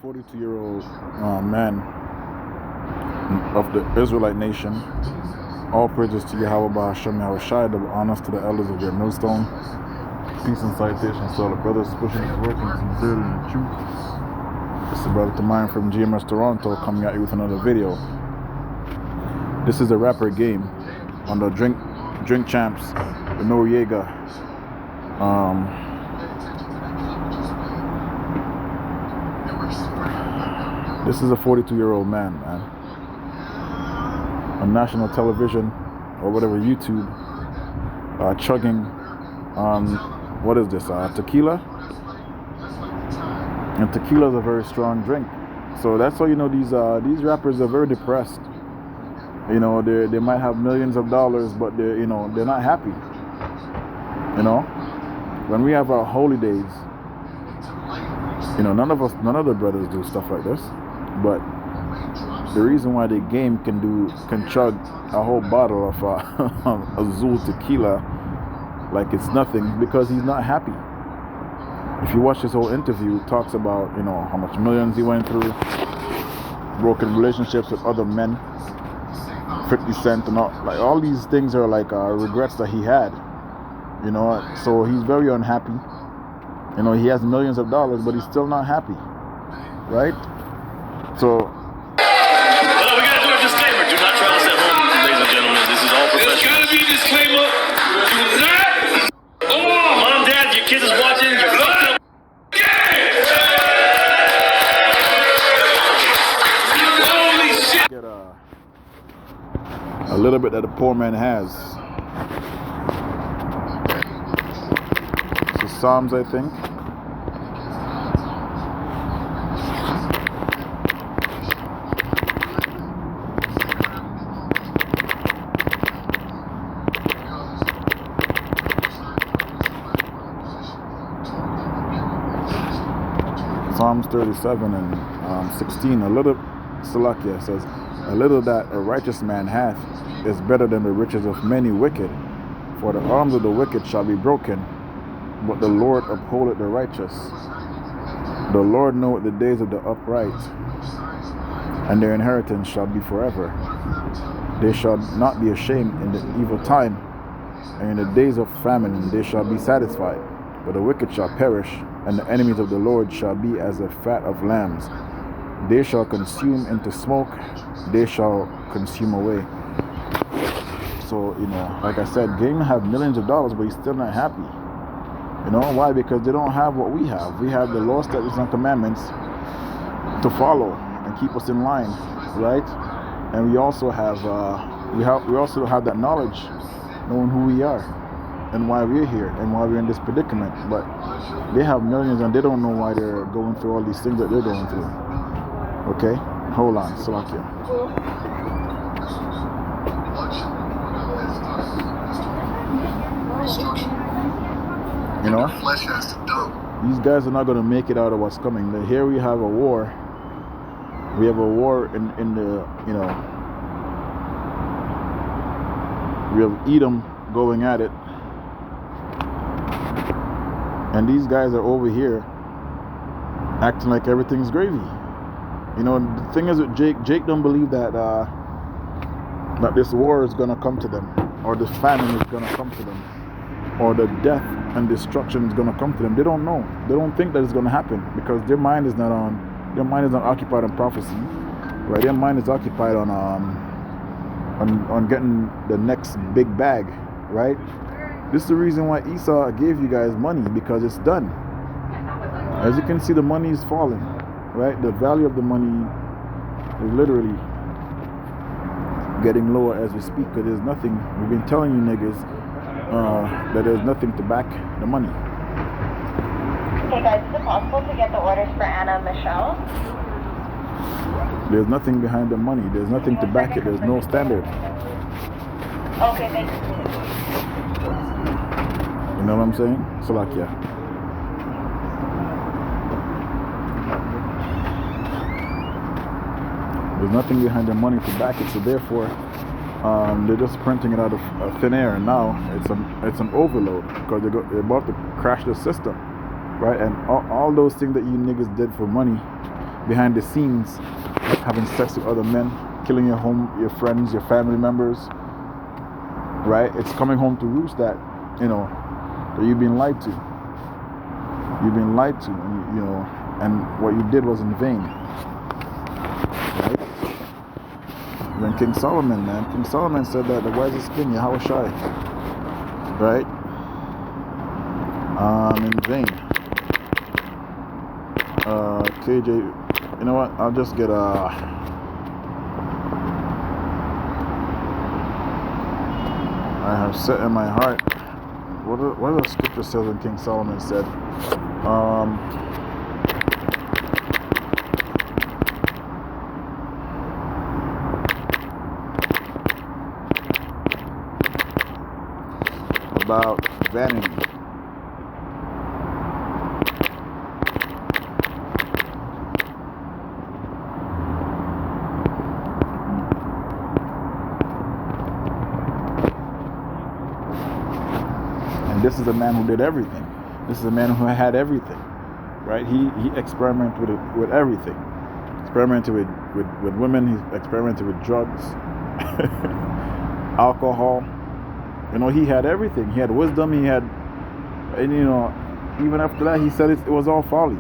42-year-old man of the Israelite nation. All praises to Yahweh Ba'Hashem Yahweh Shai, double honors to the elders of their millstone. Peace and salutations to all the brothers pushing this work and sincerely in the truth. This is brother Tamine from GMS Toronto coming at you with another video. This is a rapper game on the Drink Champs, the Noriega. This is a 42-year-old man on national television or whatever, YouTube, chugging what is this, tequila? And tequila is a very strong drink. So that's how you know these rappers are very depressed. You know, they might have millions of dollars, but they're not happy. You know, when we have our holy days, none of the brothers do stuff like this. But the reason why the game can chug a whole bottle of Azul tequila like it's nothing, because he's not happy. If you watch this whole interview, it talks about how much millions he went through, broken relationships with other men, 50 Cent, and all these things are like regrets that he had. So he's very unhappy. He has millions of dollars, but he's still not happy, right? So, well, we gotta do a disclaimer. Do not try this at home, ladies and gentlemen. This is all professional. There's gotta be a disclaimer. Do not. Oh, mom, dad, your kids is watching. You're fucked up. Holy shit. Get a little bit that the poor man has. This is Psalms, I think. Psalms 37 and 16, a little, Salakia says, a little that a righteous man hath is better than the riches of many wicked. For the arms of the wicked shall be broken, but the Lord upholdeth the righteous. The Lord knoweth the days of the upright, and their inheritance shall be forever. They shall not be ashamed in the evil time, and in the days of famine they shall be satisfied. But the wicked shall perish, and the enemies of the Lord shall be as the fat of lambs. They shall consume into smoke, they shall consume away. So, like I said, Gang have millions of dollars, but he's still not happy. Why? Because they don't have what we have. We have the law, statutes, and commandments to follow and keep us in line, right? And we also have that knowledge, knowing who we are and why we're here and why we're in this predicament. But they have millions and they don't know why they're going through all these things that they're going through. Okay? Hold on, Salakia. These guys are not going to make it out of what's coming. Here we have a war. We have a war in the, we have Edom going at it. And these guys are over here acting like everything's gravy. The thing is with Jake don't believe that that this war is going to come to them, or this famine is going to come to them, or the death and destruction is going to come to them. They don't know. They don't think that it's going to happen, because their mind is not occupied on prophecy, right? Their mind is occupied on getting the next big bag, right? This is the reason why Esau gave you guys money, because it's done. As you can see, the money is falling, right? The value of the money is literally getting lower as we speak, because there's nothing. We've been telling you niggas that there's nothing to back the money. Okay guys, is it possible to get the orders for Anna and Michelle? There's nothing behind the money. There's nothing to back it. There's no standard. Okay, thank you. You know what I'm saying? Salakia. There's nothing behind the money to back it, so therefore they're just printing it out of thin air, and now it's an overload, because they're about to crash the system, right? And all those things that you niggas did for money, behind the scenes, having sex with other men, killing your friends, your family members, right? It's coming home to roost that, that you've been lied to. You've been lied to, and what you did was in vain, right? When King Solomon said that the wisest king, Yahushua, right? In vain. KJ, you know what? I'll just get I have set in my heart. What does the scripture says when King Solomon said? About vanity. And this is a man who did everything. This is a man who had everything, right? He experimented with everything. Experimented with women. He experimented with drugs, alcohol. He had everything. He had wisdom. He had, and even after that, he said it was all folly.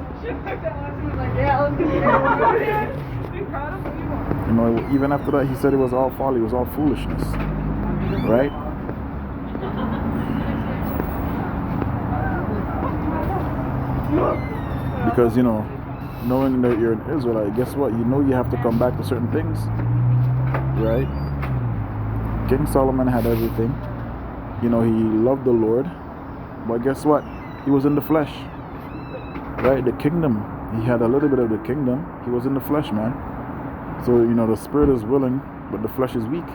Even after that, he said it was all folly. It was all foolishness, right? Because knowing that you're an Israelite, guess what? You have to come back to certain things, right? King Solomon had everything. He loved the Lord, but guess what? He was in the flesh, right? The kingdom, he had a little bit of the kingdom. He was in the flesh, man. So the spirit is willing, but the flesh is weak,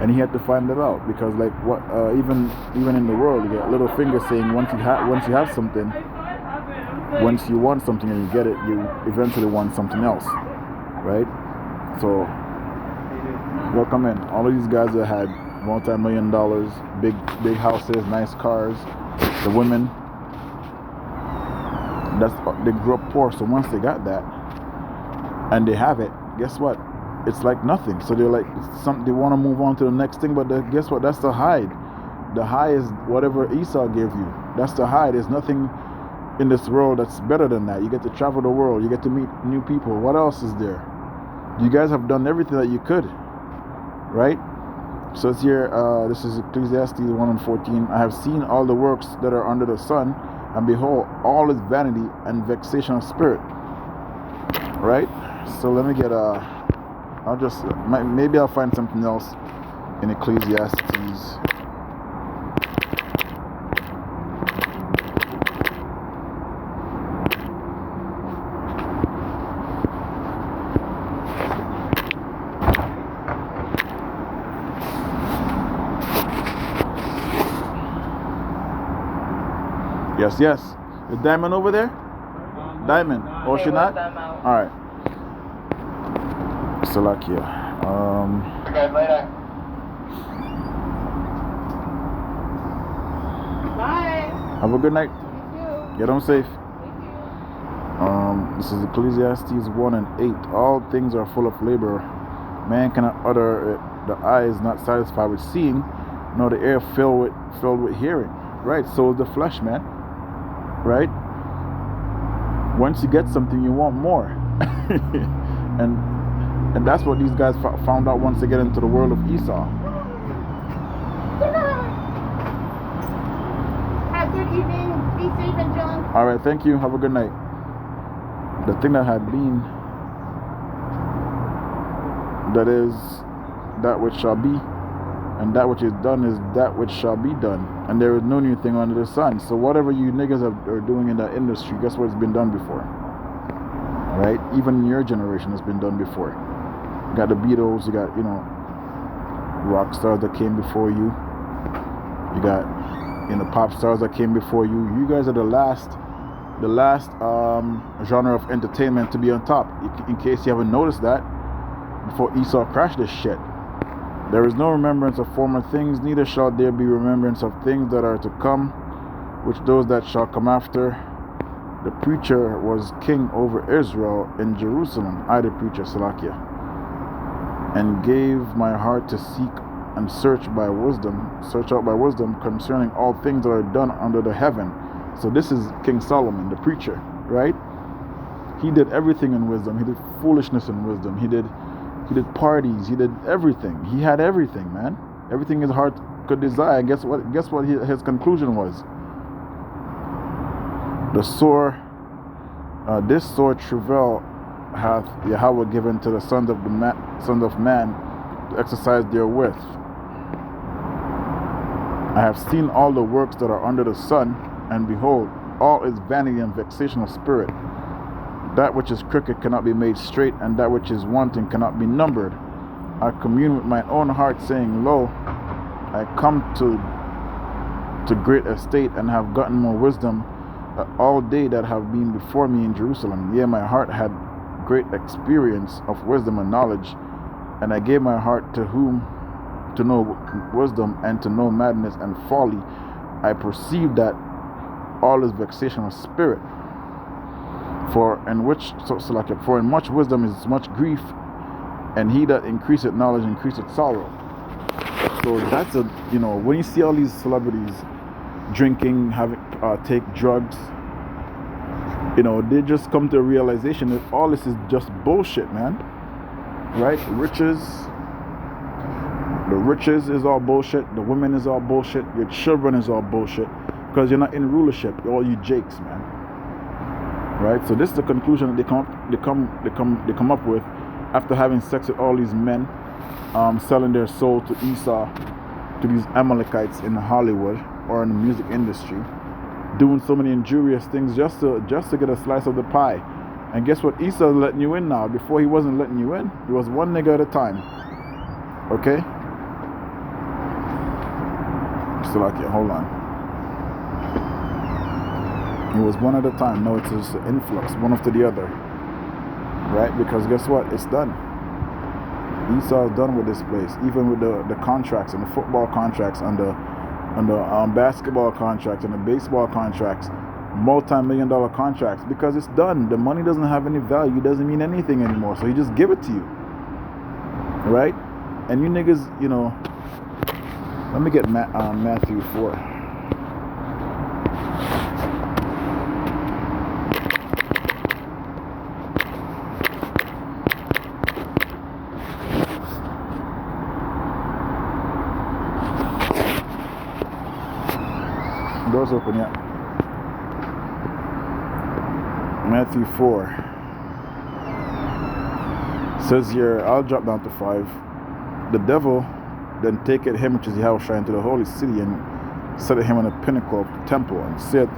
and he had to find it out. Because like what, even in the world, you get little fingers saying once you have something, once you want something and you get it, you eventually want something else, right? So welcome in all of these guys that had multi-million dollars, big houses, nice cars. The women, they grew up poor. So once they got that and they have it, guess what? It's like nothing. So they're like they want to move on to the next thing, but guess what? That's the high. The high is whatever Esau gave you. That's the high. There's nothing in this world that's better than that. You get to travel the world. You get to meet new people. What else is there? You guys have done everything that you could, right? So it's here, this is Ecclesiastes 1:14. I have seen all the works that are under the sun, and behold, all is vanity and vexation of spirit. Right? So let me get maybe I'll find something else in Ecclesiastes. Yes. The diamond over there? Diamond. Oh, she not? Alright. Salakia. Okay, later. Bye. Have a good night. You too. Get home safe. Thank you. This is Ecclesiastes 1:8. All things are full of labor. Man cannot utter it. The eye is not satisfied with seeing, nor the ear filled with hearing. Right? So is the flesh, man. Right? Once you get something, you want more. and that's what these guys found out once they get into the world of Esau. Have a good evening. Be safe and John. Alright, thank you. Have a good night. The thing that had been, that is that which shall be, and that which is done is that which shall be done. And there is no new thing under the sun. So whatever you niggas are doing in that industry, guess what? It's been done before. Right? Even in your generation, it's been done before. You got the Beatles, you got, rock stars that came before you. You got, pop stars that came before you. You guys are the last genre of entertainment to be on top. In case you haven't noticed that, before Esau crashed this shit. There is no remembrance of former things, neither shall there be remembrance of things that are to come, which those that shall come after The preacher was king over Israel in Jerusalem. I, the preacher, Salakia, and gave my heart to seek and search out by wisdom concerning all things that are done under the heaven. So this is King Solomon, the preacher, right? He did everything in wisdom. He did foolishness in wisdom. He did parties. He did everything. He had everything, man. Everything his heart could desire. Guess what? His conclusion was? This sore travail hath Yahweh given to the sons of man to exercise therewith. I have seen all the works that are under the sun, and behold, all is vanity and vexation of spirit. That which is crooked cannot be made straight, and that which is wanting cannot be numbered. I commune with my own heart, saying, Lo, I come to great estate, and have gotten more wisdom all day that have been before me in Jerusalem. Yea, my heart had great experience of wisdom and knowledge, and I gave my heart to whom to know wisdom and to know madness and folly. I perceived that all is vexation of spirit. For in much wisdom is much grief, and he that increaseth knowledge increaseth sorrow. So that's when you see all these celebrities drinking, take drugs, they just come to a realization that all this is just bullshit, man. Right? The riches is all bullshit. The women is all bullshit. Your children is all bullshit, because you're not in rulership. You're all you jakes, man. Right? So this is the conclusion that they come up with after having sex with all these men, selling their soul to Esau, to these Amalekites in Hollywood or in the music industry, doing so many injurious things just to get a slice of the pie. And guess what? Esau's letting you in now. Before he wasn't letting you in. He was one nigga at a time. Okay? Salakia, hold on. It was one at a time. No, it's just an influx, one after the other. Right? Because guess what? It's done. Esau's done with this place. Even with the contracts and the football contracts and the basketball contracts and the baseball contracts, multi-million-dollar contracts, because it's done. The money doesn't have any value. It doesn't mean anything anymore. So he just give it to you. Right? And you niggas, let me get Matthew 4. Doors open, yeah. Matthew 4 says here, I'll drop down to 5. The devil then taketh him, which is Yahushua, into the holy city, and setteth him on a pinnacle of the temple, and saith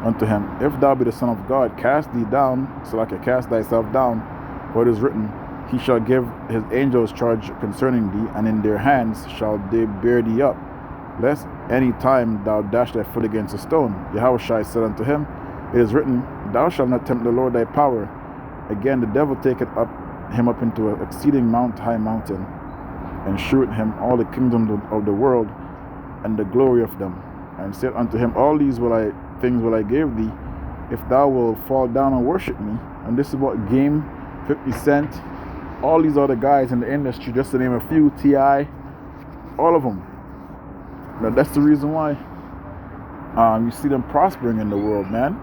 unto him, If thou be the Son of God, cast thee down, so like cast thyself down, for it is written, He shall give his angels charge concerning thee, and in their hands shall they bear thee up, lest any time thou dash thy foot against a stone. Yahushua said unto him, It is written, Thou shalt not tempt the Lord thy power. Again the devil taketh him up into an exceeding high mountain, and shewed him all the kingdoms of the world and the glory of them, and said unto him, All these things will I give thee, if thou wilt fall down and worship me. And this is what Game, 50 Cent, all these other guys in the industry, just to name a few, T.I., all of them. Now that's the reason why you see them prospering in the world, man.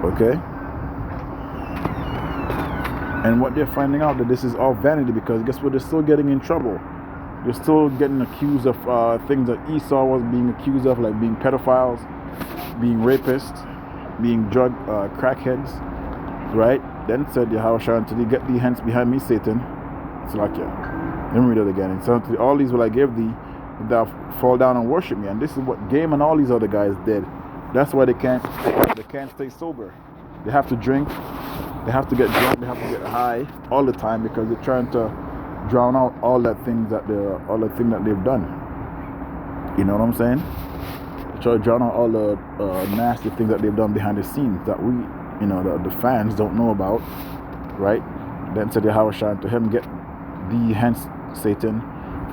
Okay? And what they're finding out, that this is all vanity, because guess what? They're still getting in trouble. They're still getting accused of things that Esau was being accused of, like being pedophiles, being rapists, being drug crackheads, right? Then said Yahushua unto thee, Get thee hence behind me, Satan. It's like, yeah. Let me read it again. And so unto thee, all these will I give thee, if thou fall down and worship me. And this is what Game and all these other guys did. That's why they can't stay sober. They have to drink. They have to get drunk. They have to get high all the time, because they're trying to drown out all the thing that they've done. You know what I'm saying? They try to drown out all the nasty things that they've done behind the scenes that we, the fans don't know about, right? Then said Yahushua unto him, Get thee hence, Satan,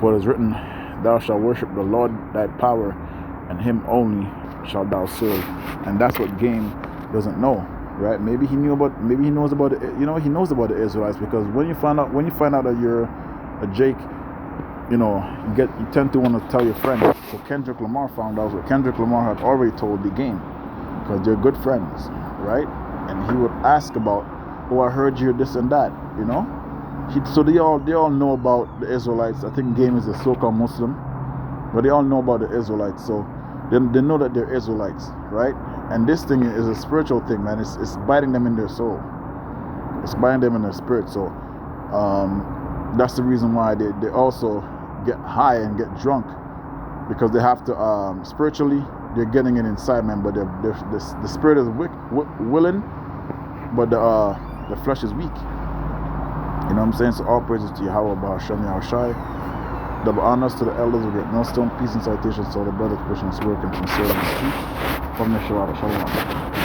for it is written, Thou shalt worship the Lord thy power, and him only shalt thou serve. And that's what game doesn't know, right? Maybe he knows about he knows about the Israelites, because when you find out that you're a Jake, you tend to want to tell your friends. So Kendrick Lamar found out what Kendrick Lamar had already told the game, because they're good friends, right? And he would ask about, oh, I heard you're this and that, So they all know about the Israelites. I think Game is a so-called Muslim, but they all know about the Israelites. So they know that they're Israelites, right? And this thing is a spiritual thing, man. It's biting them in their soul. It's biting them in their spirit. So that's the reason why they also get high and get drunk, because they have to spiritually they're getting it inside, man. But the spirit is willing, but the flesh is weak. You know what I'm saying? So all praises to Yahweh, Bahashem, Yahushai. Double honors to the elders of great millstone. Peace and citations to all the brothers, Christians, working sincerely and speak. From the Shalom.